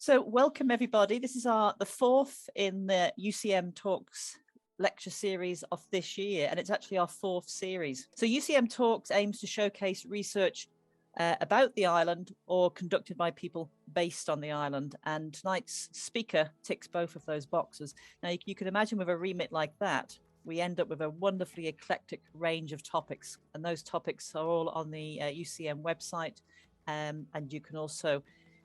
So welcome everybody. This is the fourth in the UCMtalks lecture series of this year, and it's actually our fourth series. So UCMtalks aims to showcase research about the island or conducted by people based on the island, and tonight's speaker ticks both of those boxes. Now you can imagine with a remit like that, we end up with a wonderfully eclectic range of topics, and those topics are all on the UCM website, and you can also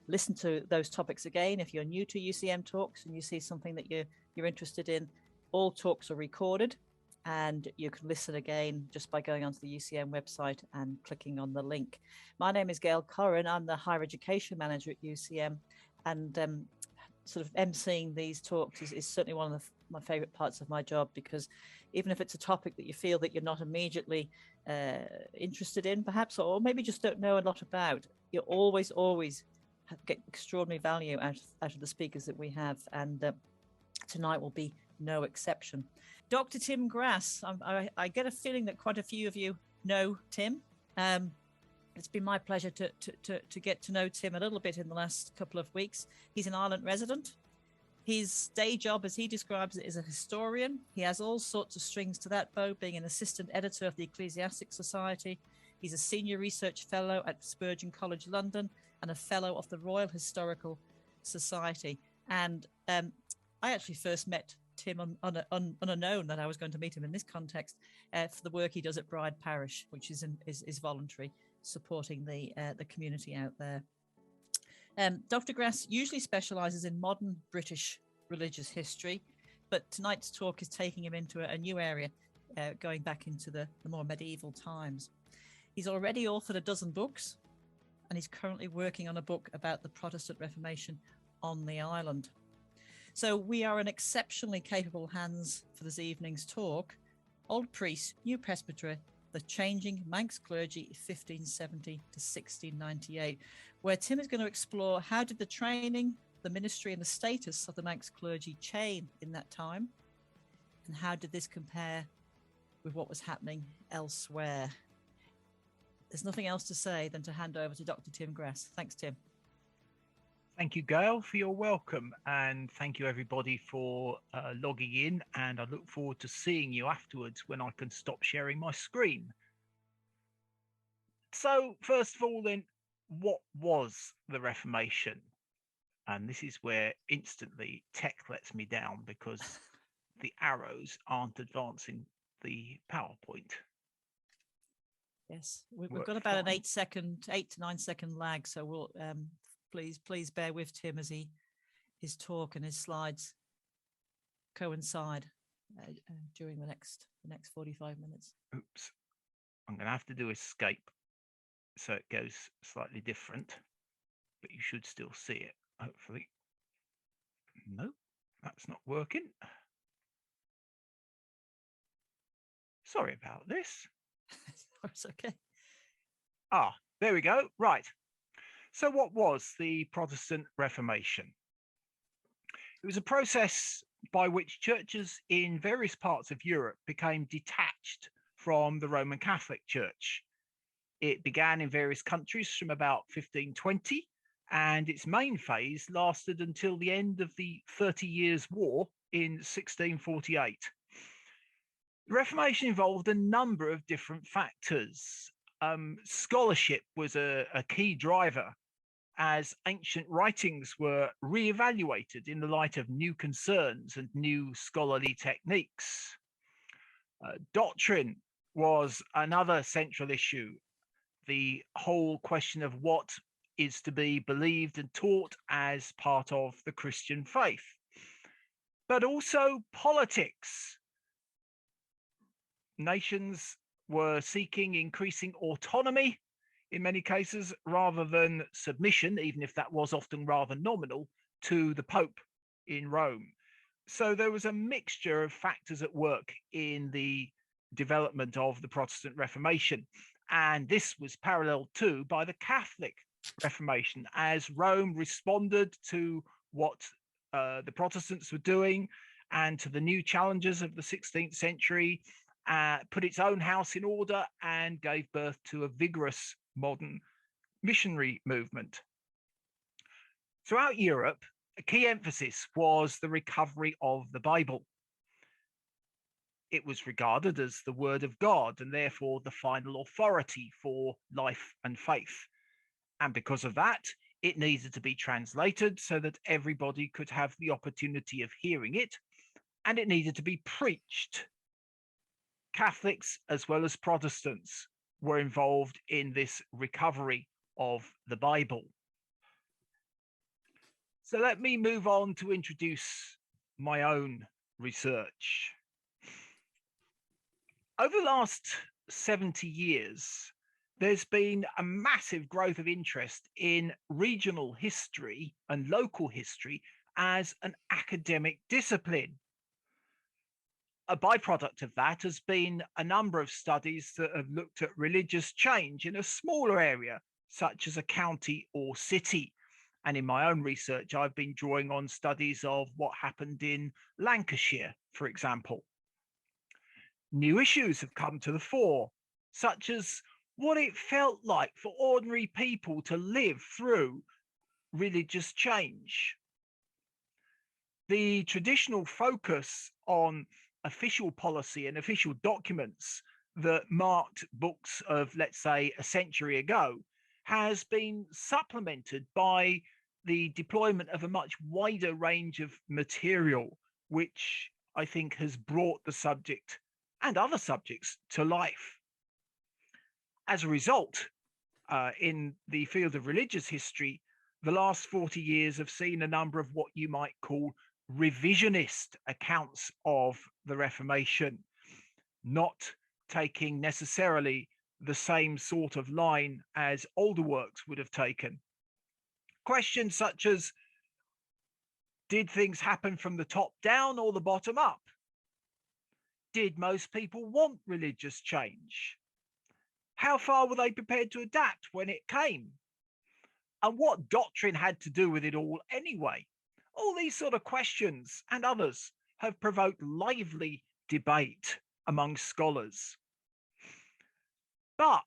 listen to those topics again if you're new to UCMtalks and you see something that you're interested in. All talks are recorded, and you can listen again just by going onto the UCM website and clicking on the link. My name is Gail Corrin. I'm the Higher Education Manager at UCM, and sort of emceeing these talks is certainly one of my favourite parts of my job, because even if it's a topic that you feel that you're not immediately interested in, perhaps, or maybe just don't know a lot about, you always get extraordinary value out of the speakers that we have, and tonight will be no exception. Dr. Tim Grass, I get a feeling that quite a few of you know Tim. It's been my pleasure to get to know Tim a little bit in the last couple of weeks. He's an Ireland resident. His day job, as he describes it, is a historian. He has all sorts of strings to that bow, being an assistant editor of the Ecclesiastic Society. He's a senior research fellow at Spurgeon College, London, and a fellow of the Royal Historical Society. And I actually first met Tim unknown that I was going to meet him in this context for the work he does at Bride Parish, which is voluntary, supporting the community out there. Dr. Grass usually specialises in modern British religious history, but tonight's talk is taking him into a new area, going back into the more medieval times. He's already authored a dozen books, and he's currently working on a book about the Protestant Reformation on the island. So we are in exceptionally capable hands for this evening's talk. Old Priest, New Presbytery, the Changing Manx Clergy 1570 to 1698, where Tim is going to explore how did the training, the ministry and the status of the Manx clergy change in that time, and how did this compare with what was happening elsewhere. There's nothing else to say than to hand over to Dr. Tim Grass. Thanks, Tim. Thank you, Gail, for your welcome, and thank you everybody for logging in, and I look forward to seeing you afterwards when I can stop sharing my screen. So first of all then, what was the Reformation? And this is where instantly tech lets me down, because the arrows aren't advancing the PowerPoint. Yes, we've got about an 8 to 9 second lag, so we'll please bear with Tim as his talk and his slides coincide during the next 45 minutes. Oops, I'm going to have to do escape so it goes slightly different, but you should still see it, hopefully. No, that's not working. Sorry about this. It's okay. There we go. Right. So what was the Protestant Reformation? It was a process by which churches in various parts of Europe became detached from the Roman Catholic Church. It began in various countries from about 1520, and its main phase lasted until the end of the 30 Years' War in 1648. The Reformation involved a number of different factors. Scholarship was a key driver, as ancient writings were re-evaluated in the light of new concerns and new scholarly techniques. Doctrine was another central issue, the whole question of what is to be believed and taught as part of the Christian faith. But also politics. Nations were seeking increasing autonomy in many cases, rather than submission, even if that was often rather nominal, to the Pope in Rome. So there was a mixture of factors at work in the development of the Protestant Reformation. And this was paralleled too by the Catholic Reformation, as Rome responded to what the Protestants were doing and to the new challenges of the 16th century, put its own house in order and gave birth to a vigorous modern missionary movement. Throughout Europe, a key emphasis was the recovery of the Bible. It was regarded as the word of God and therefore the final authority for life and faith. And because of that, it needed to be translated so that everybody could have the opportunity of hearing it, and it needed to be preached. Catholics as well as Protestants were involved in this recovery of the Bible. So let me move on to introduce my own research. Over the last 70 years, there's been a massive growth of interest in regional history and local history as an academic discipline. A byproduct of that has been a number of studies that have looked at religious change in a smaller area, such as a county or city. And in my own research, I've been drawing on studies of what happened in Lancashire, for example. New issues have come to the fore, such as what it felt like for ordinary people to live through religious change. The traditional focus on official policy and official documents that marked books of, let's say, a century ago has been supplemented by the deployment of a much wider range of material, which I think has brought the subject and other subjects to life. As a result, in the field of religious history, the last 40 years have seen a number of what you might call revisionist accounts of the Reformation, not taking necessarily the same sort of line as older works would have taken. Questions such as, did things happen from the top down or the bottom up? Did most people want religious change? How far were they prepared to adapt when it came? And what doctrine had to do with it all anyway? All these sort of questions and others have provoked lively debate among scholars. But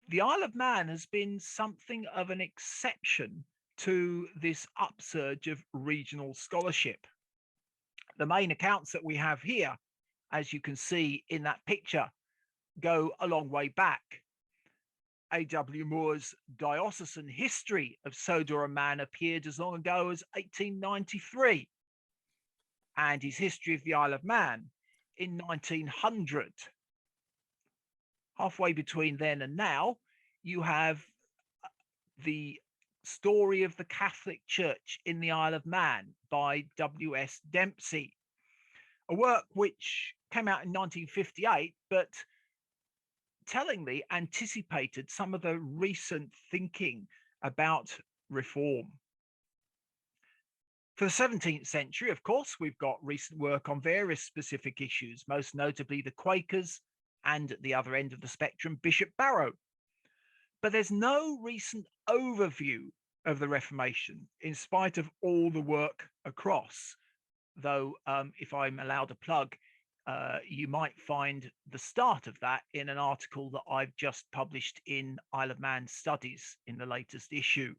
the Isle of Man has been something of an exception to this upsurge of regional scholarship. The main accounts that we have here, as you can see in that picture, go a long way back. A.W. Moore's Diocesan History of Sodor and Man appeared as long ago as 1893, and his History of the Isle of Man in 1900. Halfway between then and now, you have the Story of the Catholic Church in the Isle of Man by W.S. Dempsey, a work which came out in 1958, but tellingly anticipated some of the recent thinking about reform. For the 17th century, of course, we've got recent work on various specific issues, most notably the Quakers and at the other end of the spectrum, Bishop Barrow. But there's no recent overview of the Reformation, in spite of all the work across, though if I'm allowed a plug, you might find the start of that in an article that I've just published in Isle of Man Studies in the latest issue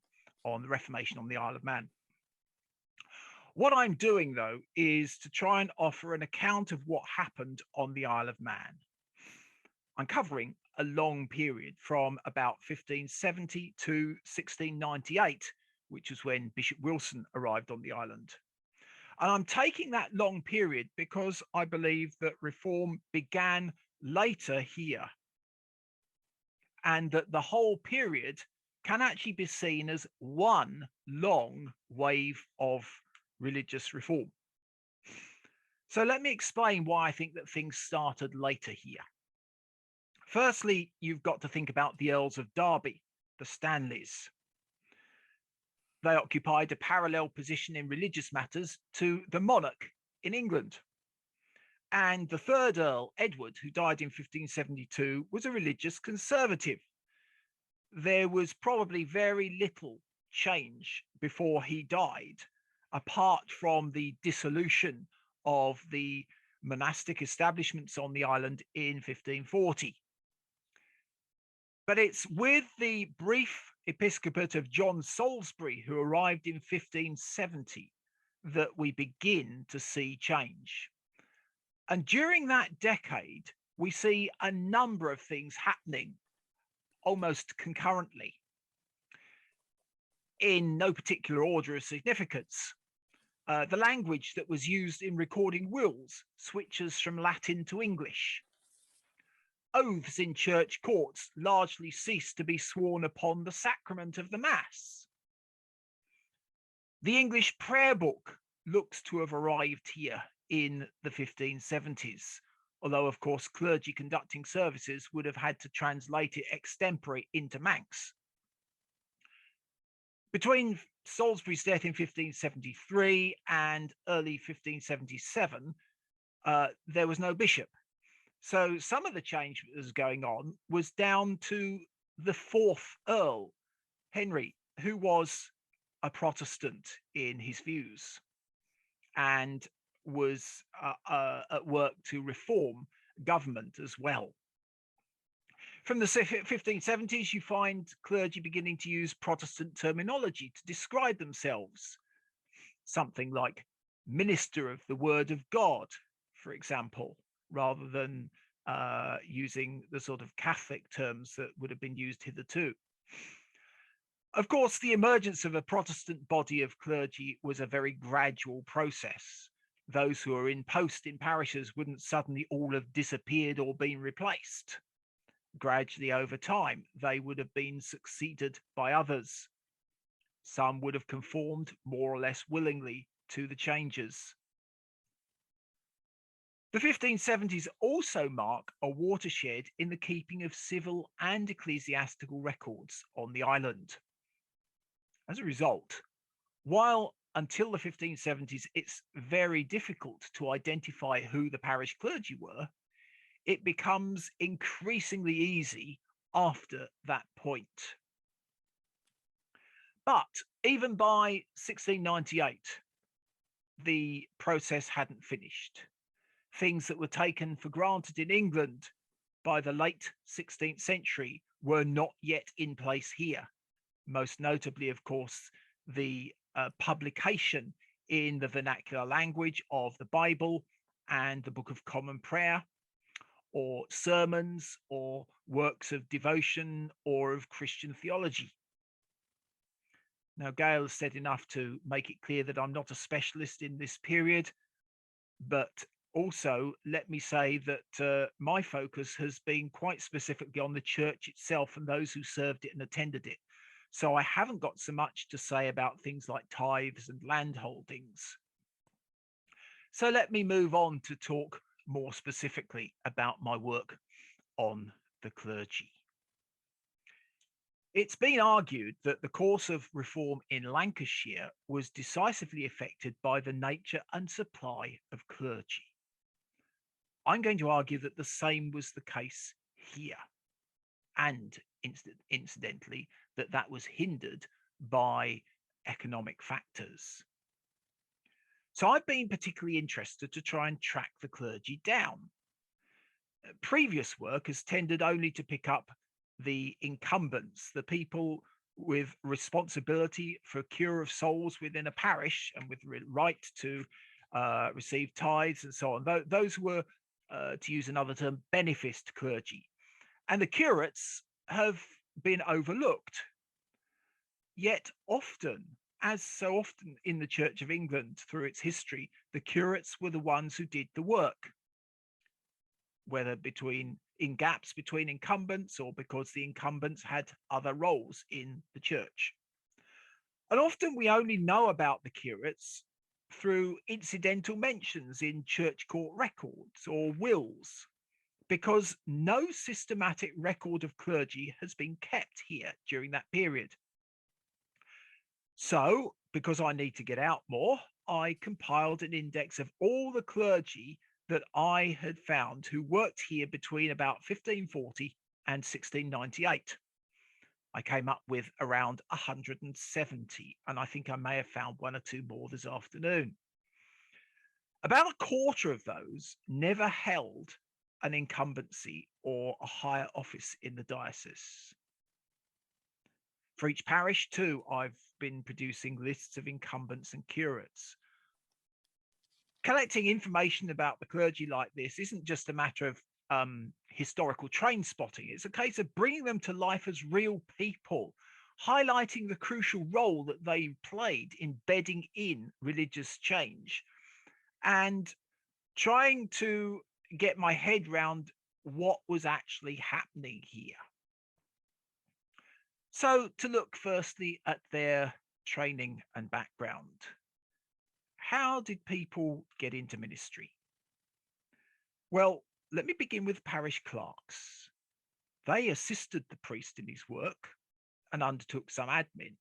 on the Reformation on the Isle of Man. What I'm doing, though, is to try and offer an account of what happened on the Isle of Man. I'm covering a long period from about 1570 to 1698, which was when Bishop Wilson arrived on the island. And I'm taking that long period because I believe that reform began later here, and that the whole period can actually be seen as one long wave of religious reform. So let me explain why I think that things started later here. Firstly, you've got to think about the Earls of Derby, the Stanleys. They occupied a parallel position in religious matters to the monarch in England. And the third Earl, Edward, who died in 1572, was a religious conservative. There was probably very little change before he died, apart from the dissolution of the monastic establishments on the island in 1540. But it's with the brief episcopate of John Salisbury, who arrived in 1570, that we begin to see change. And during that decade, we see a number of things happening almost concurrently, in no particular order of significance. The language that was used in recording wills switches from Latin to English. Oaths in church courts largely cease to be sworn upon the sacrament of the Mass. The English prayer book looks to have arrived here in the 1570s, although of course clergy conducting services would have had to translate it extempore into Manx. Between Salisbury's death in 1573 and early 1577, there was no bishop. So some of the change that was going on was down to the fourth Earl, Henry, who was a Protestant in his views and was at work to reform government as well. From the 1570s, you find clergy beginning to use Protestant terminology to describe themselves. Something like minister of the word of God, for example, rather than using the sort of Catholic terms that would have been used hitherto. Of course, the emergence of a Protestant body of clergy was a very gradual process. Those who are in post in parishes wouldn't suddenly all have disappeared or been replaced. Gradually over time, they would have been succeeded by others. Some would have conformed more or less willingly to the changes. The 1570s also mark a watershed in the keeping of civil and ecclesiastical records on the island. As a result, while until the 1570s it's very difficult to identify who the parish clergy were, it becomes increasingly easy after that point. But even by 1698, the process hadn't finished. Things that were taken for granted in England by the late 16th century were not yet in place here. Most notably, of course, the publication in the vernacular language of the Bible and the Book of Common Prayer, or sermons, or works of devotion, or of Christian theology. Now, Gail has said enough to make it clear that I'm not a specialist in this period, but also let me say that my focus has been quite specifically on the church itself and those who served it and attended it. So I haven't got so much to say about things like tithes and land holdings. So let me move on to talk more specifically about my work on the clergy. It's been argued that the course of reform in Lancashire was decisively affected by the nature and supply of clergy. I'm going to argue that the same was the case here, and incidentally, that was hindered by economic factors. So I've been particularly interested to try and track the clergy down. Previous work has tended only to pick up the incumbents, the people with responsibility for cure of souls within a parish and with right to receive tithes and so on. Those were, to use another term, beneficed clergy. And the curates have been overlooked. Yet often, as so often in the Church of England through its history, the curates were the ones who did the work, whether in gaps between incumbents or because the incumbents had other roles in the church. And often we only know about the curates through incidental mentions in church court records or wills, because no systematic record of clergy has been kept here during that period. So, because I need to get out more, I compiled an index of all the clergy that I had found who worked here between about 1540 and 1698. I came up with around 170, and I think I may have found one or two more this afternoon. About a quarter of those never held an incumbency or a higher office in the diocese. For each parish too, I've been producing lists of incumbents and curates. Collecting information about the clergy like this isn't just a matter of historical train spotting. It's a case of bringing them to life as real people, highlighting the crucial role that they played in bedding in religious change, and trying to get my head round what was actually happening here. So, to look firstly at their training and background. How did people get into ministry? Well, let me begin with parish clerks. They assisted the priest in his work and undertook some admin.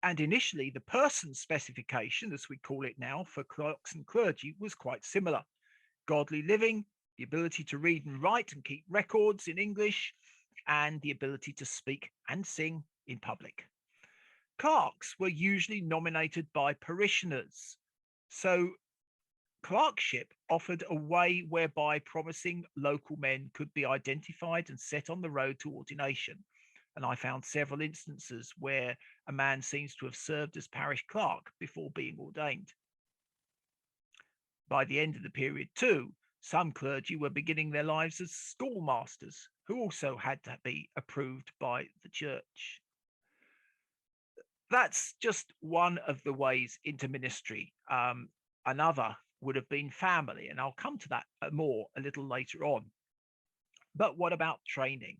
And initially, the person specification, as we call it now, for clerks and clergy was quite similar. Godly living, the ability to read and write and keep records in English, and the ability to speak and sing in public. Clerks were usually nominated by parishioners. So clerkship offered a way whereby promising local men could be identified and set on the road to ordination. And I found several instances where a man seems to have served as parish clerk before being ordained. By the end of the period too, some clergy were beginning their lives as schoolmasters, who also had to be approved by the church. That's just one of the ways into ministry. Another would have been family, and I'll come to that more a little later on. But what about training?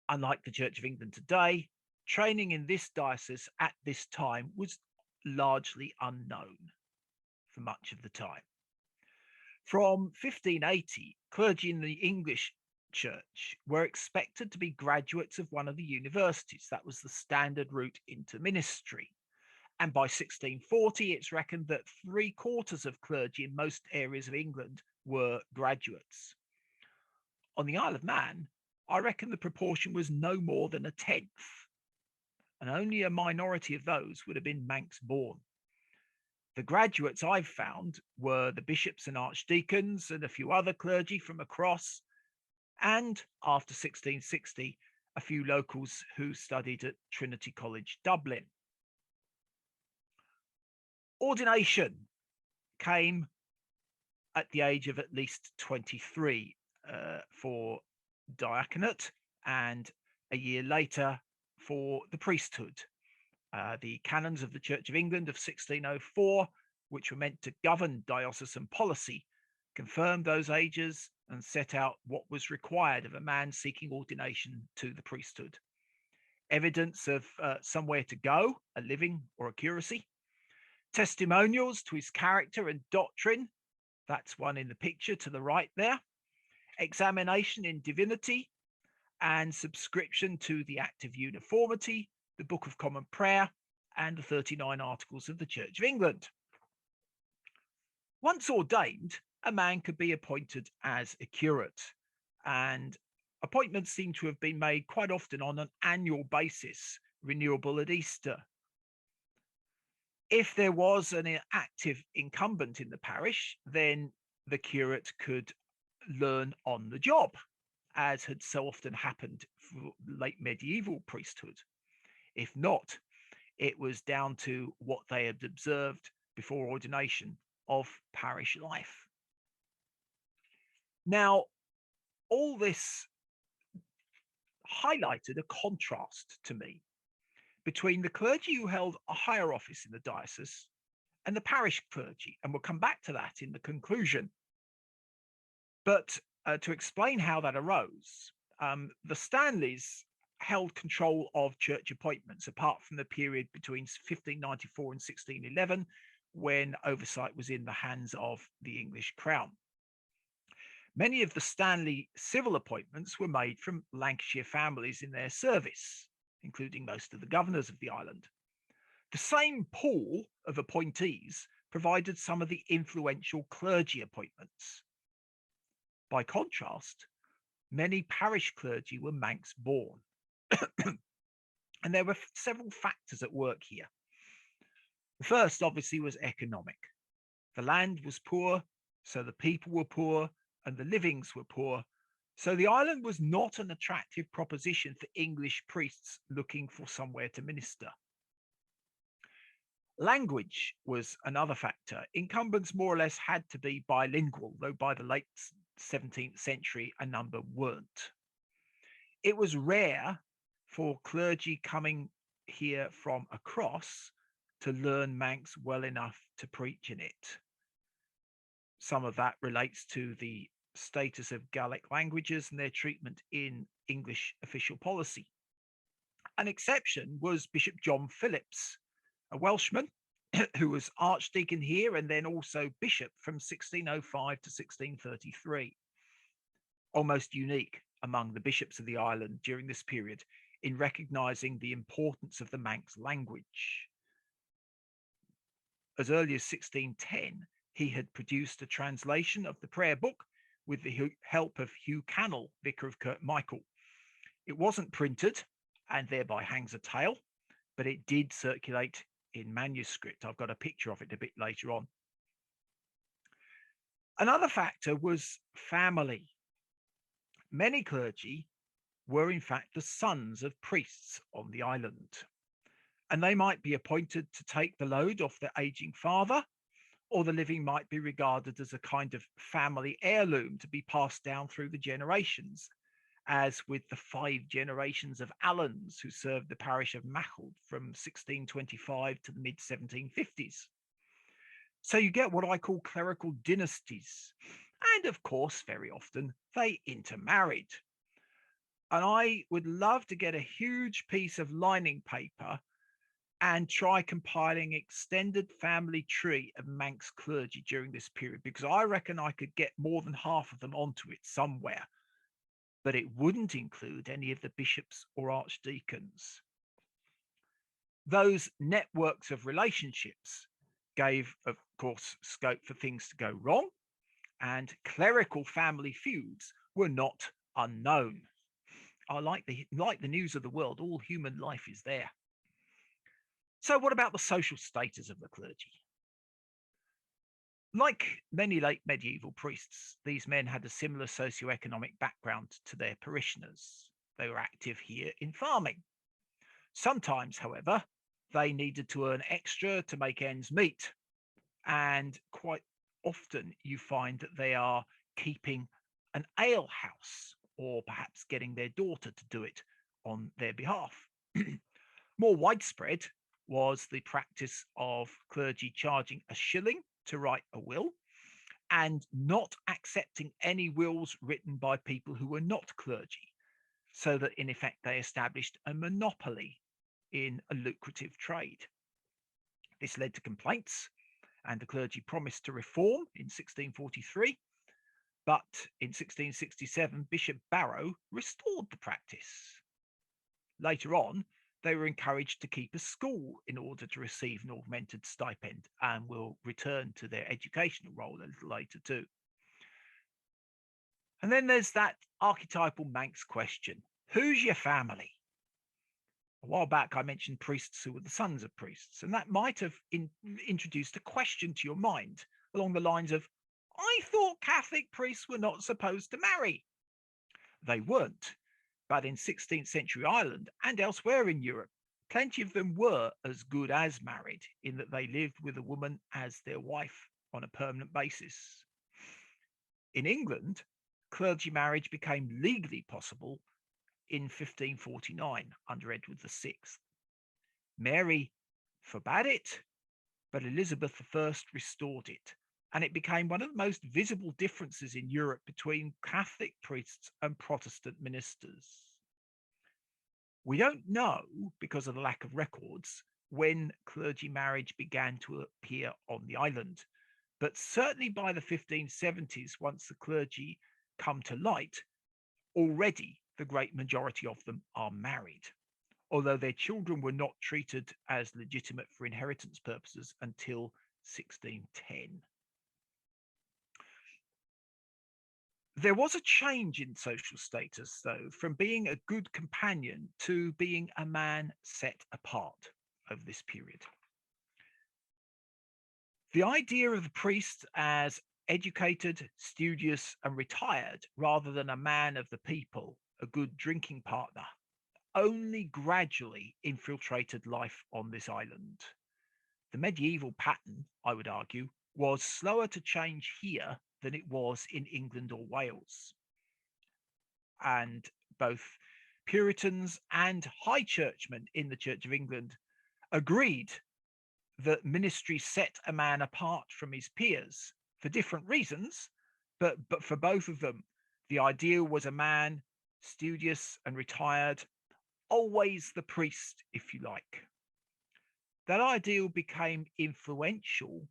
Unlike the Church of England today, training in this diocese at this time was largely unknown for much of the time. From 1580, clergy in the English church were expected to be graduates of one of the universities. That was the standard route into ministry. And by 1640, it's reckoned that 3/4 of clergy in most areas of England were graduates. On the Isle of Man, I reckon the proportion was no more than 1/10, and only a minority of those would have been Manx born. The graduates I've found were the bishops and archdeacons and a few other clergy from across, and after 1660, a few locals who studied at Trinity College, Dublin. Ordination came at the age of at least 23 for diaconate, and a year later for the priesthood. The canons of the Church of England of 1604, which were meant to govern diocesan policy, confirmed those ages and set out what was required of a man seeking ordination to the priesthood. Evidence of somewhere to go, a living or a curacy. Testimonials to his character and doctrine. That's one in the picture to the right there. Examination in divinity and subscription to the Act of Uniformity, the Book of Common Prayer, and the 39 Articles of the Church of England. Once ordained, a man could be appointed as a curate, and appointments seem to have been made quite often on an annual basis, renewable at Easter. If there was an active incumbent in the parish, then the curate could learn on the job, as had so often happened for late medieval priesthood. If not, it was down to what they had observed before ordination of parish life. Now, all this highlighted a contrast to me between the clergy who held a higher office in the diocese and the parish clergy, and we'll come back to that in the conclusion. But to explain how that arose, the Stanleys held control of church appointments, apart from the period between 1594 and 1611, when oversight was in the hands of the English crown. Many of the Stanley civil appointments were made from Lancashire families in their service, including most of the governors of the island. The same pool of appointees provided some of the influential clergy appointments. By contrast, many parish clergy were Manx born. And there were several factors at work here. The first, obviously, was economic. The land was poor, so the people were poor, and the livings were poor, So the island was not an attractive proposition for English priests looking for somewhere to minister. Language was another factor. Incumbents more or less had to be bilingual, though by the late 17th century, a number weren't. It was rare for clergy coming here from across to learn Manx well enough to preach in it. Some of that relates to the status of Gaelic languages and their treatment in English official policy. An exception was Bishop John Phillips, a Welshman who was archdeacon here and then also bishop from 1605 to 1633. Almost unique among the bishops of the island during this period in recognizing the importance of the Manx language. As early as 1610, he had produced a translation of the prayer book with the help of Hugh Cannell, vicar of Kirkmichael. It wasn't printed and thereby hangs a tale, but it did circulate in manuscript. I've got a picture of it a bit later on. Another factor was family. Many clergy were in fact the sons of priests on the island, and they might be appointed to take the load off their aging father, or the living might be regarded as a kind of family heirloom to be passed down through the generations, as with the 5 generations of Allans who served the parish of Machald from 1625 to the mid-1750s. So you get what I call clerical dynasties. And of course, very often, they intermarried. And I would love to get a huge piece of lining paper and try compiling extended family tree of Manx clergy during this period, because I reckon I could get more than half of them onto it somewhere, but it wouldn't include any of the bishops or archdeacons. Those networks of relationships gave, of course, scope for things to go wrong, and clerical family feuds were not unknown. I like the news of the world, all human life is there. So what about the social status of the clergy? Like many late medieval priests, these men had a similar socioeconomic background to their parishioners. They were active here in farming. Sometimes, however, they needed to earn extra to make ends meet. And quite often you find that they are keeping an ale house, or perhaps getting their daughter to do it on their behalf. More widespread was the practice of clergy charging a shilling to write a will and not accepting any wills written by people who were not clergy, so that in effect they established a monopoly in a lucrative trade. This led to complaints, and the clergy promised to reform in 1643, but in 1667 Bishop Barrow restored the practice. Later on, they were encouraged to keep a school in order to receive an augmented stipend, and will return to their educational role a little later too. And then there's that archetypal Manx question: who's your family? A while back I mentioned priests who were the sons of priests, and that might have introduced a question to your mind along the lines of, I thought Catholic priests were not supposed to marry. They weren't. But in 16th century Ireland and elsewhere in Europe, plenty of them were as good as married, in that they lived with a woman as their wife on a permanent basis. In England, clergy marriage became legally possible in 1549 under Edward VI. Mary forbade it, but Elizabeth I restored it, and it became one of the most visible differences in Europe between Catholic priests and Protestant ministers. We don't know, because of the lack of records, when clergy marriage began to appear on the island, but certainly by the 1570s, once the clergy come to light, already the great majority of them are married, although their children were not treated as legitimate for inheritance purposes until 1610. There was a change in social status, though, from being a good companion to being a man set apart over this period. The idea of the priest as educated, studious, and retired, rather than a man of the people, a good drinking partner, only gradually infiltrated life on this island. The medieval pattern, I would argue, was slower to change here than it was in England or Wales. And both Puritans and high churchmen in the Church of England agreed that ministry set a man apart from his peers for different reasons, but for both of them, the ideal was a man studious and retired, always the priest, if you like. That ideal became influential,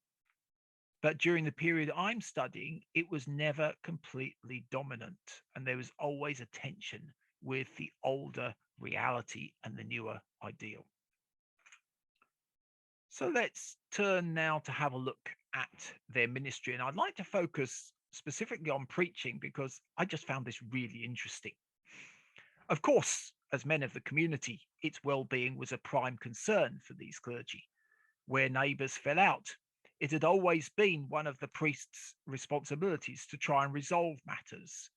but during the period I'm studying, it was never completely dominant, and there was always a tension with the older reality and the newer ideal. So let's turn now to have a look at their ministry. And I'd like to focus specifically on preaching because I just found this really interesting. Of course, as men of the community, its well-being was a prime concern for these clergy. Where neighbours fell out, it had always been one of the priest's responsibilities to try and resolve matters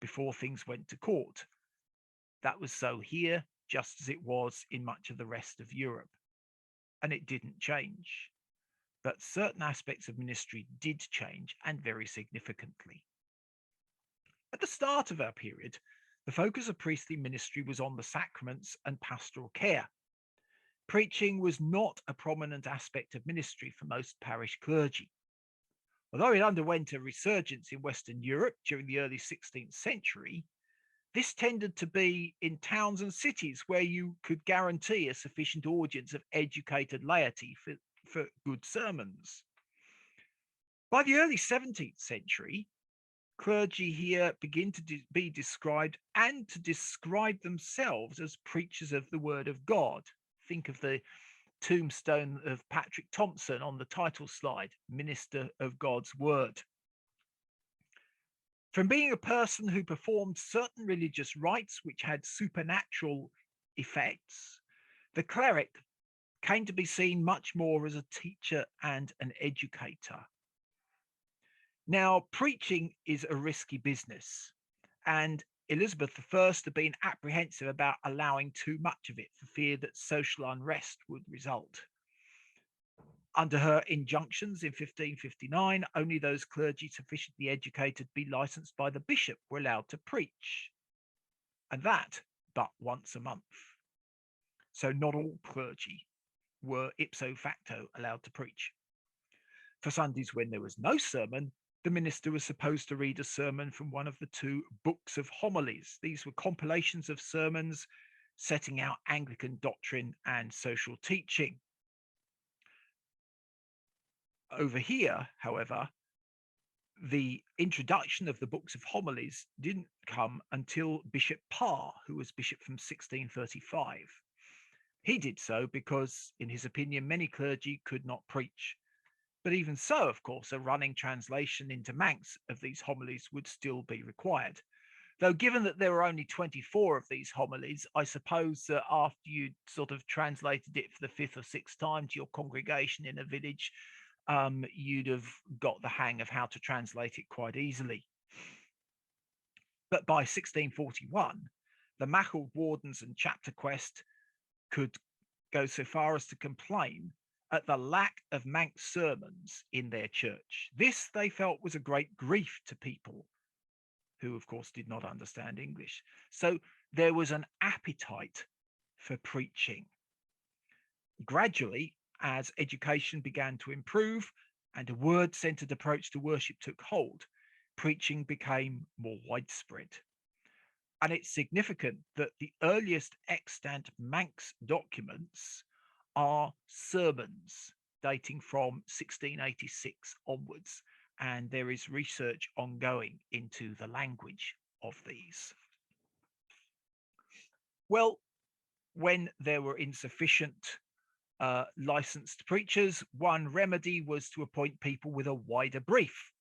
before things went to court. That was so here, just as it was in much of the rest of Europe. And it didn't change. But certain aspects of ministry did change, and very significantly. At the start of our period, the focus of priestly ministry was on the sacraments and pastoral care. Preaching was not a prominent aspect of ministry for most parish clergy. Although it underwent a resurgence in Western Europe during the early 16th century, this tended to be in towns and cities where you could guarantee a sufficient audience of educated laity for good sermons. By the early 17th century, clergy here begin to be described and to describe themselves as preachers of the word of God. Think of the tombstone of Patrick Thompson on the title slide, Minister of God's Word. From being a person who performed certain religious rites which had supernatural effects, the cleric came to be seen much more as a teacher and an educator. Now, preaching is a risky business, and Elizabeth I had been apprehensive about allowing too much of it for fear that social unrest would result. Under her injunctions in 1559, only those clergy sufficiently educated to be licensed by the bishop were allowed to preach, and that but once a month. So not all clergy were ipso facto allowed to preach. For Sundays when there was no sermon, the minister was supposed to read a sermon from one of the two books of homilies. These were compilations of sermons setting out Anglican doctrine and social teaching. Over here, however, the introduction of the books of homilies didn't come until Bishop Parr, who was bishop from 1635. He did so because, in his opinion, many clergy could not preach. But even so, of course, a running translation into Manx of these homilies would still be required. Though given that there were only 24 of these homilies, I suppose that after you'd sort of translated it for the fifth or sixth time to your congregation in a village, you'd have got the hang of how to translate it quite easily. But by 1641, the Mackled wardens and chapter quest could go so far as to complain at the lack of Manx sermons in their church. This they felt was a great grief to people who, of course, did not understand English. So there was an appetite for preaching. Gradually, as education began to improve and a word-centered approach to worship took hold, preaching became more widespread. And it's significant that the earliest extant Manx documents are sermons dating from 1686 onwards, and there is research ongoing into the language of these. Well, when there were insufficient licensed preachers, one remedy was to appoint people with a wider brief.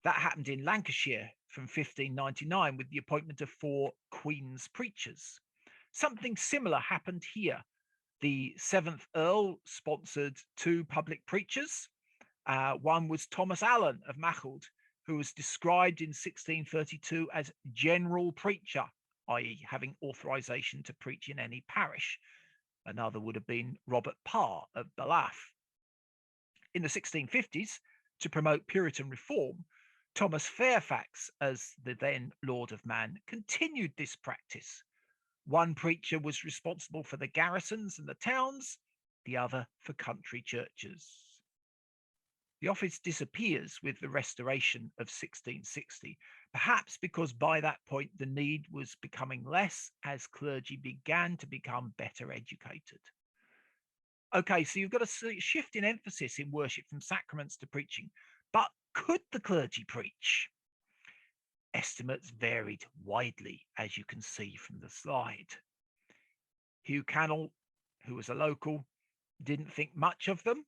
That happened in Lancashire from 1599 with the appointment of 4 Queen's preachers. Something similar happened here. The 7th Earl sponsored 2 public preachers, One was Thomas Allen of Macclesfield, who was described in 1632 as general preacher, i.e. having authorization to preach in any parish. Another would have been Robert Parr of Bath. In the 1650s, to promote Puritan reform, Thomas Fairfax, as the then Lord of Man, continued this practice. One preacher was responsible for the garrisons and the towns, the other for country churches. The office disappears with the Restoration of 1660, perhaps because by that point the need was becoming less as clergy began to become better educated. Okay, so you've got a shift in emphasis in worship from sacraments to preaching, but could the clergy preach? Estimates varied widely, as you can see from the slide. Hugh Cannell, who was a local, didn't think much of them.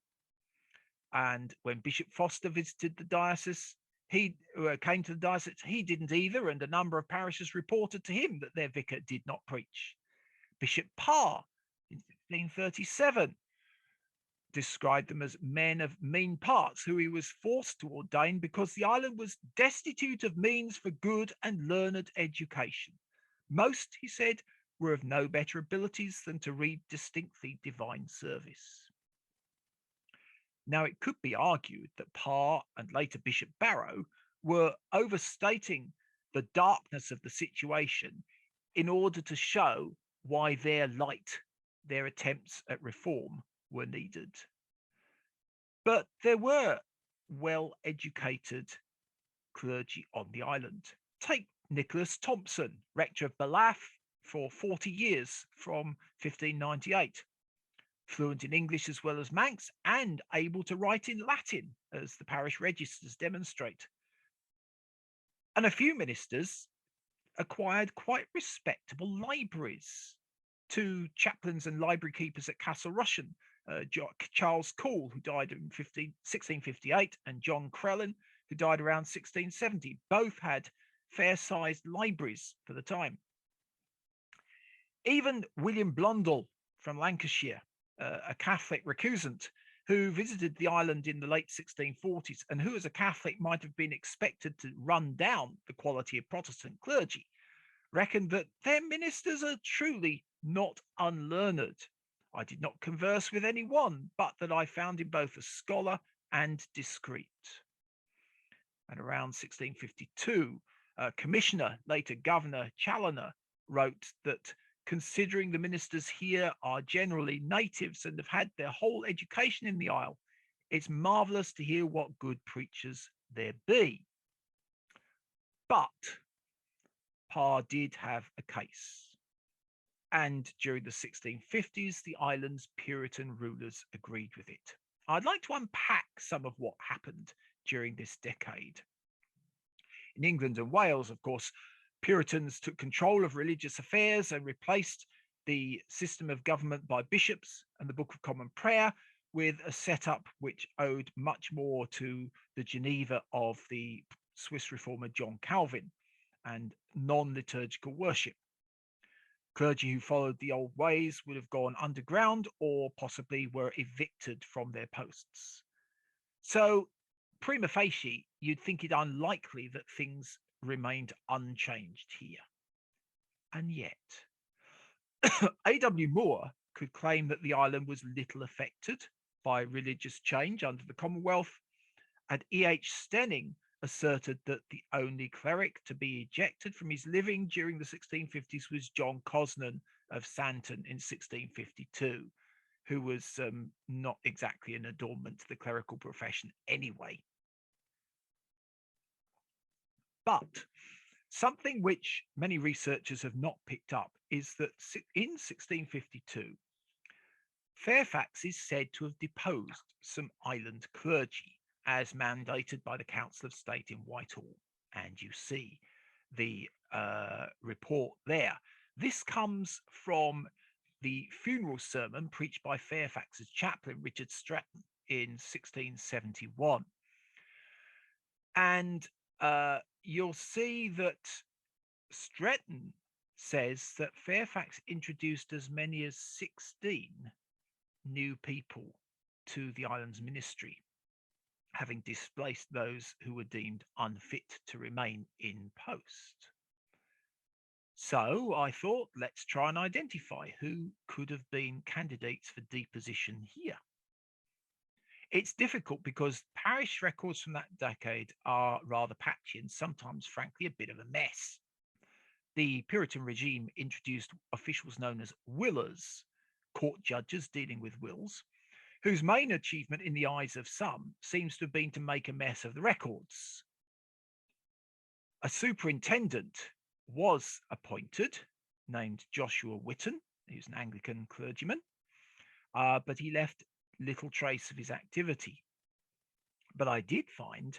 And when Bishop Foster visited the diocese, he came to the diocese, he didn't either, and a number of parishes reported to him that their vicar did not preach. Bishop Parr, in 1637, described them as men of mean parts, who he was forced to ordain because the island was destitute of means for good and learned education. Most, he said, were of no better abilities than to read distinctly divine service. Now, it could be argued that Parr and later Bishop Barrow were overstating the darkness of the situation in order to show why their attempts at reform were needed. But there were well-educated clergy on the island. Take Nicholas Thompson, rector of Bath for 40 years from 1598. Fluent in English as well as Manx, and able to write in Latin, as the parish registers demonstrate. And a few ministers acquired quite respectable libraries. Two chaplains and library keepers at Castle Rushen, Charles Cool, who died in 1658, and John Crellin, who died around 1670, both had fair-sized libraries for the time. Even William Blundell from Lancashire, a Catholic recusant who visited the island in the late 1640s and who as a Catholic might have been expected to run down the quality of Protestant clergy, reckoned that their ministers are truly not unlearned. I did not converse with any one, but that I found him both a scholar and discreet. And around 1652, Commissioner, later Governor Challoner, wrote that considering the ministers here are generally natives and have had their whole education in the Isle, it's marvellous to hear what good preachers there be. But Parr did have a case. And during the 1650s, the island's Puritan rulers agreed with it. I'd like to unpack some of what happened during this decade. In England and Wales, of course, Puritans took control of religious affairs and replaced the system of government by bishops and the Book of Common Prayer with a setup which owed much more to the Geneva of the Swiss reformer John Calvin and non-liturgical worship. Clergy who followed the old ways would have gone underground or possibly were evicted from their posts. So, prima facie, you'd think it unlikely that things remained unchanged here. And yet, A.W. Moore could claim that the island was little affected by religious change under the Commonwealth, and E.H. Stenning asserted that the only cleric to be ejected from his living during the 1650s was John Cosnan of Santon in 1652, who was not exactly an adornment to the clerical profession anyway. But something which many researchers have not picked up is that in 1652, Fairfax is said to have deposed some island clergy as mandated by the Council of State in Whitehall. And you see the report there. This comes from the funeral sermon preached by Fairfax's chaplain, Richard Stretton, in 1671. And you'll see that Stretton says that Fairfax introduced as many as 16 new people to the island's ministry. having displaced those who were deemed unfit to remain in post. So I thought, let's try and identify who could have been candidates for deposition here. It's difficult because parish records from that decade are rather patchy and sometimes, frankly, a bit of a mess. The Puritan regime introduced officials known as willers, court judges dealing with wills, whose main achievement in the eyes of some seems to have been to make a mess of the records. A superintendent was appointed, named Joshua Whitton. He was an Anglican clergyman, but he left little trace of his activity. But I did find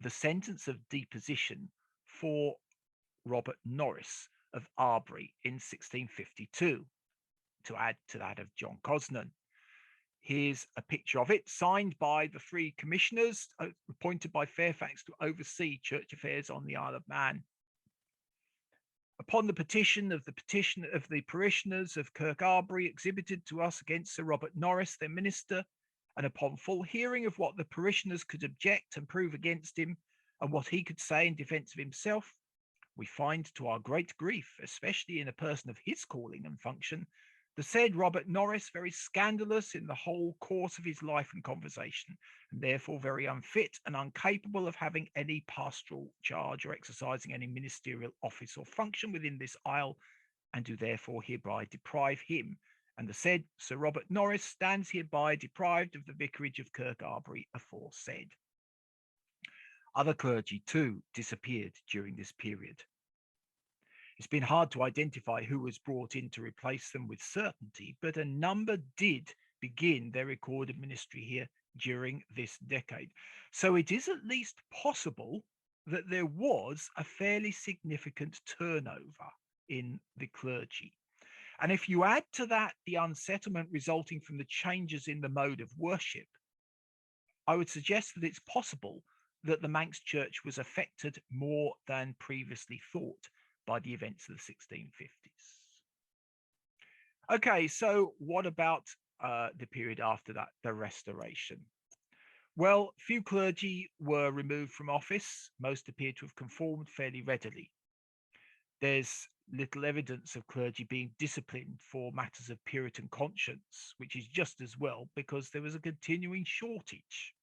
the sentence of deposition for Robert Norris of Arbury in 1652, to add to that of John Cosnan. Here's a picture of it, signed by the three commissioners appointed by Fairfax to oversee church affairs on the Isle of Man. Upon the petition of the parishioners of Kirk Arbury exhibited to us against Sir Robert Norris, their minister, and upon full hearing of what the parishioners could object and prove against him, and what he could say in defence of himself, we find to our great grief, especially in a person of his calling and function, the said Robert Norris very scandalous in the whole course of his life and conversation, and therefore very unfit and incapable of having any pastoral charge or exercising any ministerial office or function within this isle, and do therefore hereby deprive him. And the said Sir Robert Norris stands hereby deprived of the vicarage of Kirk Arbury aforesaid. Other clergy too disappeared during this period. It's been hard to identify who was brought in to replace them with certainty, but a number did begin their recorded ministry here during this decade. So it is at least possible that there was a fairly significant turnover in the clergy. And if you add to that the unsettlement resulting from the changes in the mode of worship, I would suggest that it's possible that the Manx Church was affected more than previously thought by the events of the 1650s. Okay, so what about the period after that, the Restoration? Well, few clergy were removed from office. Most appear to have conformed fairly readily. There's little evidence of clergy being disciplined for matters of Puritan conscience, which is just as well because there was a continuing shortage.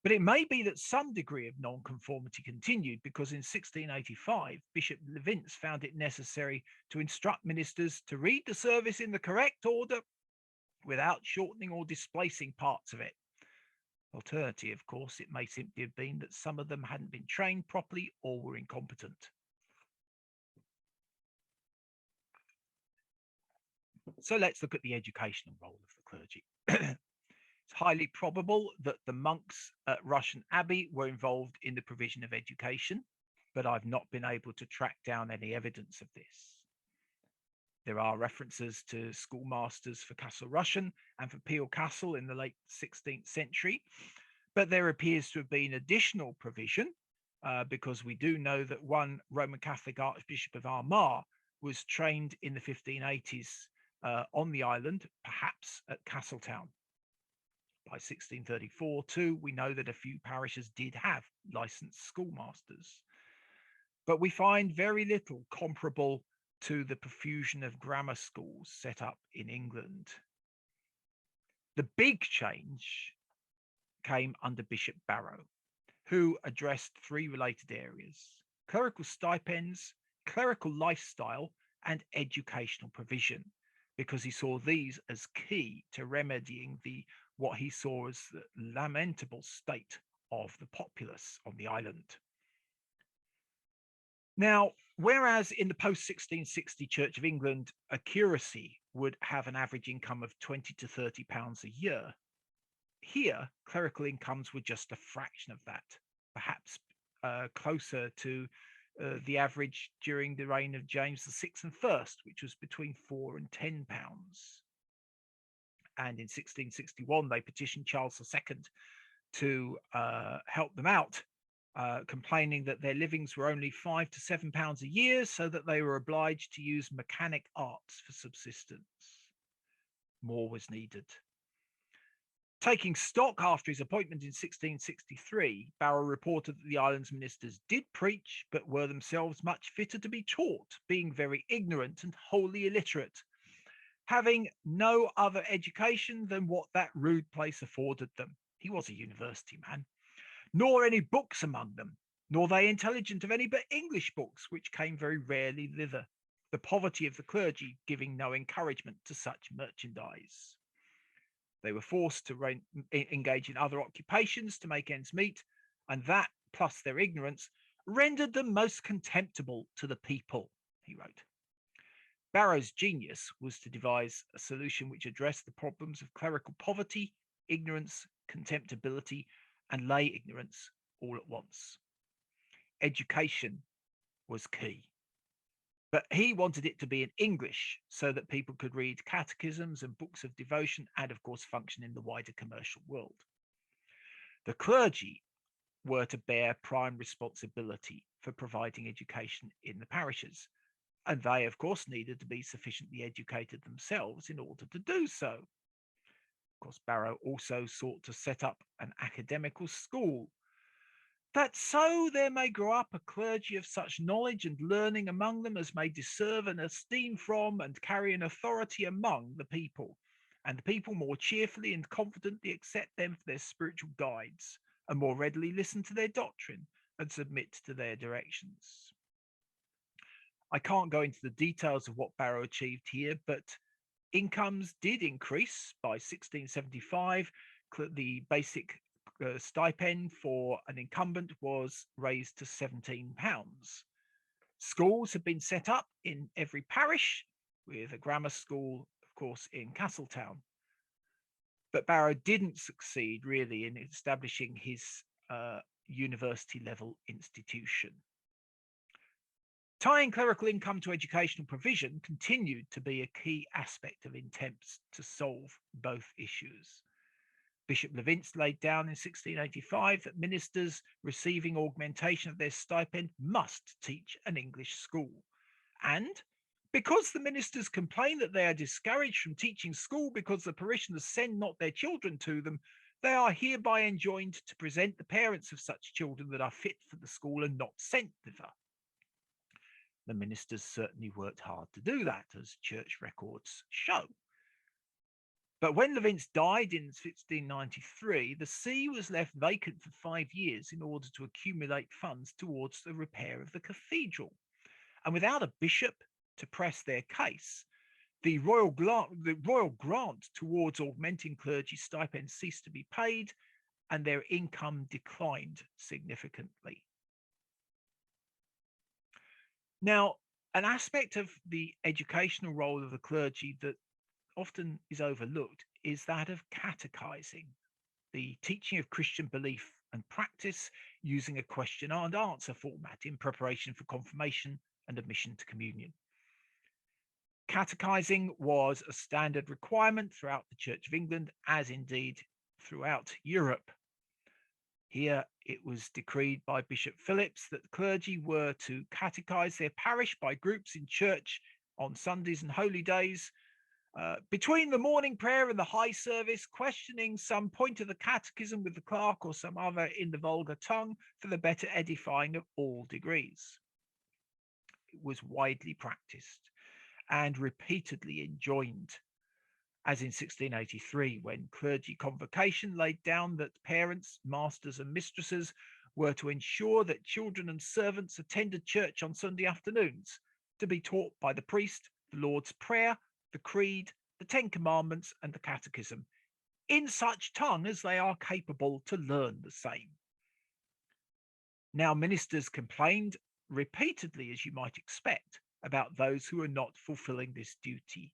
But it may be that some degree of nonconformity continued because in 1685, Bishop Levinz found it necessary to instruct ministers to read the service in the correct order without shortening or displacing parts of it. Alternatively, of course, it may simply have been that some of them hadn't been trained properly or were incompetent. So let's look at the educational role of the clergy. It's highly probable that the monks at Rushen Abbey were involved in the provision of education, but I've not been able to track down any evidence of this. There are references to schoolmasters for Castle Rushen and for Peel Castle in the late 16th century, but there appears to have been additional provision because we do know that one Roman Catholic Archbishop of Armagh was trained in the 1580s on the island, perhaps at Castletown. By 1634, too, we know that a few parishes did have licensed schoolmasters. But we find very little comparable to the profusion of grammar schools set up in England. The big change came under Bishop Barrow, who addressed three related areas: clerical stipends, clerical lifestyle, and educational provision, because he saw these as key to remedying what he saw as the lamentable state of the populace on the island. Now, whereas in the post-1660 Church of England, a curacy would have an average income of 20 to 30 pounds a year, here clerical incomes were just a fraction of that, perhaps closer to the average during the reign of James VI and I, which was between 4 and 10 pounds. And in 1661, they petitioned Charles II to help them out, complaining that their livings were only 5 to 7 pounds a year, so that they were obliged to use mechanic arts for subsistence. More was needed. Taking stock after his appointment in 1663, Barrow reported that the island's ministers did preach, but were themselves much fitter to be taught, being very ignorant and wholly illiterate, having no other education than what that rude place afforded them. He was a university man. Nor any books among them, nor they intelligent of any but English books, which came very rarely thither, the poverty of the clergy giving no encouragement to such merchandise. They were forced to engage in other occupations to make ends meet, and that, plus their ignorance, rendered them most contemptible to the people, he wrote. Barrow's genius was to devise a solution which addressed the problems of clerical poverty, ignorance, contemptibility, and lay ignorance all at once. Education was key. But he wanted it to be in English so that people could read catechisms and books of devotion and, of course, function in the wider commercial world. The clergy were to bear prime responsibility for providing education in the parishes, and they, of course, needed to be sufficiently educated themselves in order to do so. Of course, Barrow also sought to set up an academical school, that so there may grow up a clergy of such knowledge and learning among them as may deserve an esteem from and carry an authority among the people, and the people more cheerfully and confidently accept them for their spiritual guides, and more readily listen to their doctrine and submit to their directions. I can't go into the details of what Barrow achieved here, but incomes did increase by 1675. The basic stipend for an incumbent was raised to £17. Schools had been set up in every parish, with a grammar school, of course, in Castletown. But Barrow didn't succeed really in establishing his university level institution. Tying clerical income to educational provision continued to be a key aspect of attempts to solve both issues. Bishop Levinz laid down in 1685 that ministers receiving augmentation of their stipend must teach an English school. And because the ministers complain that they are discouraged from teaching school because the parishioners send not their children to them, they are hereby enjoined to present the parents of such children that are fit for the school and not sent thither. The ministers certainly worked hard to do that, as church records show. But when Levinz died in 1693, the see was left vacant for 5 years in order to accumulate funds towards the repair of the cathedral. And without a bishop to press their case, the royal grant towards augmenting clergy stipends ceased to be paid, and their income declined significantly. Now, an aspect of the educational role of the clergy that often is overlooked is that of catechizing, the teaching of Christian belief and practice using a question and answer format in preparation for confirmation and admission to communion. Catechizing was a standard requirement throughout the Church of England, as indeed throughout Europe. Here it was decreed by Bishop Phillips that the clergy were to catechize their parish by groups in church on Sundays and holy days, between the morning prayer and the high service, questioning some point of the catechism with the clerk or some other in the vulgar tongue for the better edifying of all degrees. It was widely practiced and repeatedly enjoined, as in 1683, when clergy convocation laid down that parents, masters, and mistresses were to ensure that children and servants attended church on Sunday afternoons to be taught by the priest the Lord's Prayer, the Creed, the Ten Commandments, and the Catechism, in such tongue as they are capable to learn the same. Now, ministers complained repeatedly, as you might expect, about those who were not fulfilling this duty.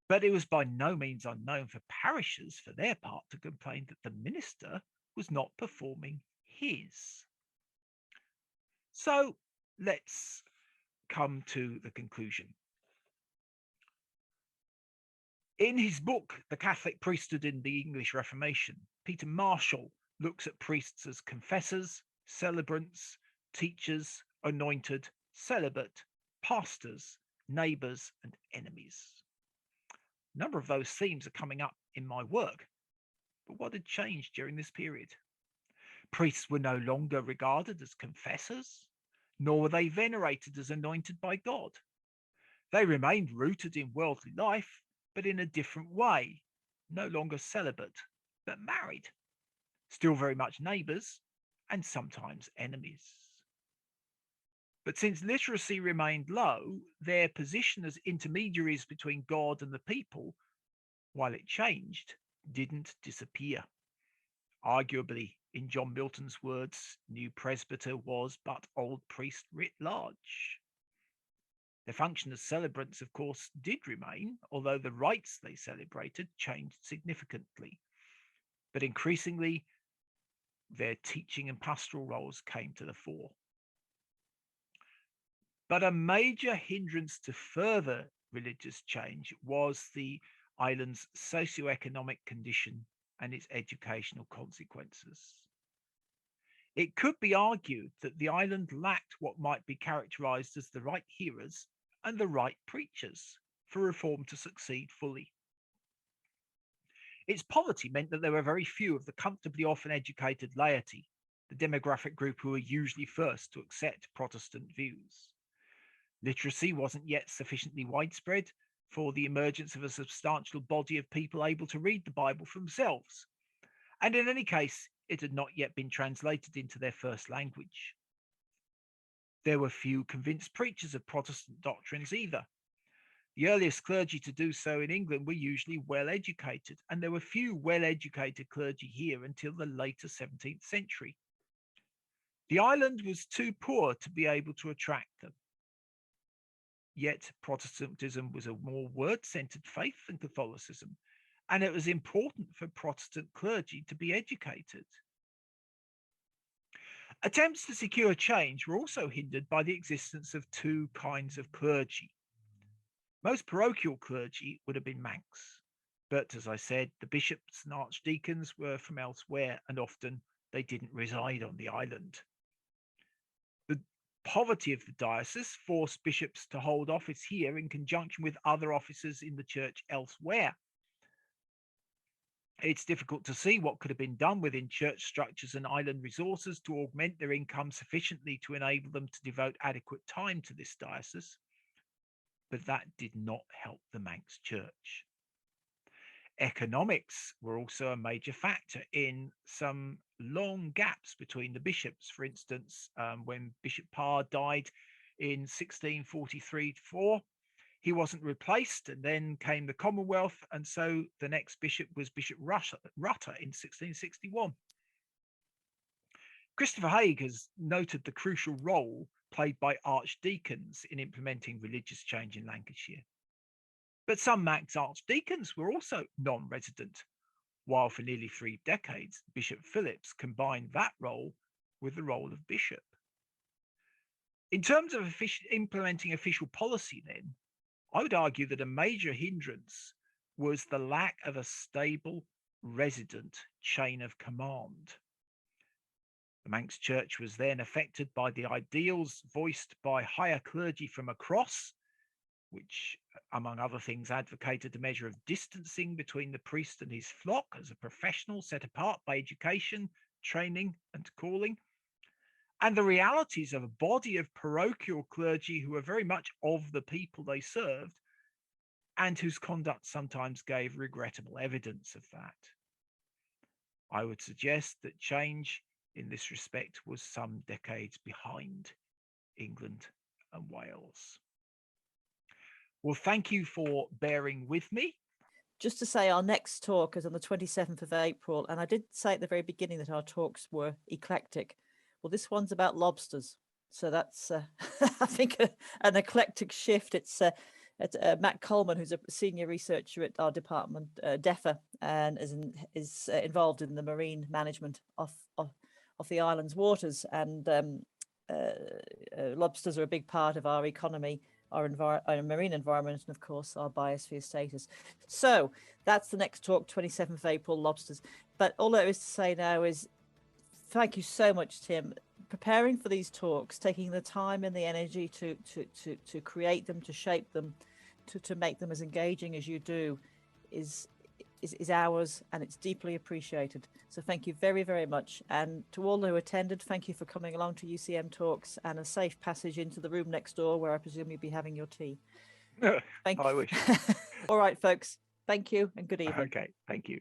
But it was by no means unknown for parishioners, for their part, to complain that the minister was not performing his. So let's come to the conclusion. In his book, The Catholic Priesthood in the English Reformation, Peter Marshall looks at priests as confessors, celebrants, teachers, anointed, celibate, pastors, neighbours, and enemies. A number of those themes are coming up in my work. But what had changed during this period? Priests were no longer regarded as confessors, nor were they venerated as anointed by God. They remained rooted in worldly life, but in a different way, no longer celibate, but married, still very much neighbours and sometimes enemies. But since literacy remained low, their position as intermediaries between God and the people, while it changed, didn't disappear. Arguably, in John Milton's words, new presbyter was but old priest writ large. Their function as celebrants, of course, did remain, although the rites they celebrated changed significantly. But increasingly, their teaching and pastoral roles came to the fore. But a major hindrance to further religious change was the island's socioeconomic condition and its educational consequences. It could be argued that the island lacked what might be characterized as the right hearers and the right preachers for reform to succeed fully. Its poverty meant that there were very few of the comfortably often educated laity, the demographic group who were usually first to accept Protestant views. Literacy wasn't yet sufficiently widespread for the emergence of a substantial body of people able to read the Bible for themselves. And in any case, it had not yet been translated into their first language. There were few convinced preachers of Protestant doctrines either. The earliest clergy to do so in England were usually well educated, and there were few well educated clergy here until the later 17th century. The island was too poor to be able to attract them. Yet Protestantism was a more word-centered faith than Catholicism, and it was important for Protestant clergy to be educated. Attempts to secure change were also hindered by the existence of two kinds of clergy. Most parochial clergy would have been Manx, but as I said, the bishops and archdeacons were from elsewhere, and often they didn't reside on the island. The poverty of the diocese forced bishops to hold office here in conjunction with other officers in the church elsewhere. It's difficult to see what could have been done within church structures and island resources to augment their income sufficiently to enable them to devote adequate time to this diocese, but that did not help the Manx church. Economics were also a major factor in some long gaps between the bishops. For instance, when Bishop Parr died in 1643-4, he wasn't replaced, and then came the Commonwealth, and so the next bishop was Bishop Rutter in 1661. Christopher Haig has noted the crucial role played by archdeacons in implementing religious change in Lancashire. But some Manx archdeacons were also non-resident, while for nearly 3 decades, Bishop Phillips combined that role with the role of bishop. In terms of implementing official policy then, I would argue that a major hindrance was the lack of a stable, resident chain of command. The Manx Church was then affected by the ideals voiced by higher clergy from across, which, among other things, advocated a measure of distancing between the priest and his flock as a professional set apart by education, training, and calling, and the realities of a body of parochial clergy who were very much of the people they served, and whose conduct sometimes gave regrettable evidence of that. I would suggest that change in this respect was some decades behind England and Wales. Well, thank you for bearing with me. Just to say, our next talk is on the 27th of April, and I did say at the very beginning that our talks were eclectic. Well, this one's about lobsters, so that's I think an eclectic shift. It's Matt Coleman, who's a senior researcher at our department, DEFA, and is involved in the marine management of the island's waters, and lobsters are a big part of our economy, our marine environment, and of course our biosphere status. So that's the next talk, 27th of April, lobsters. But all there is to say now is thank you so much, Tim. Preparing for these talks, taking the time and the energy to create them, to shape them, to make them as engaging as you do, is is ours, and it's deeply appreciated. So thank you very, very much. And to all who attended, thank you for coming along to UCM Talks, and a safe passage into the room next door where I presume you'll be having your tea. Thank you. I wish. All right, folks. Thank you and good evening. Okay, thank you.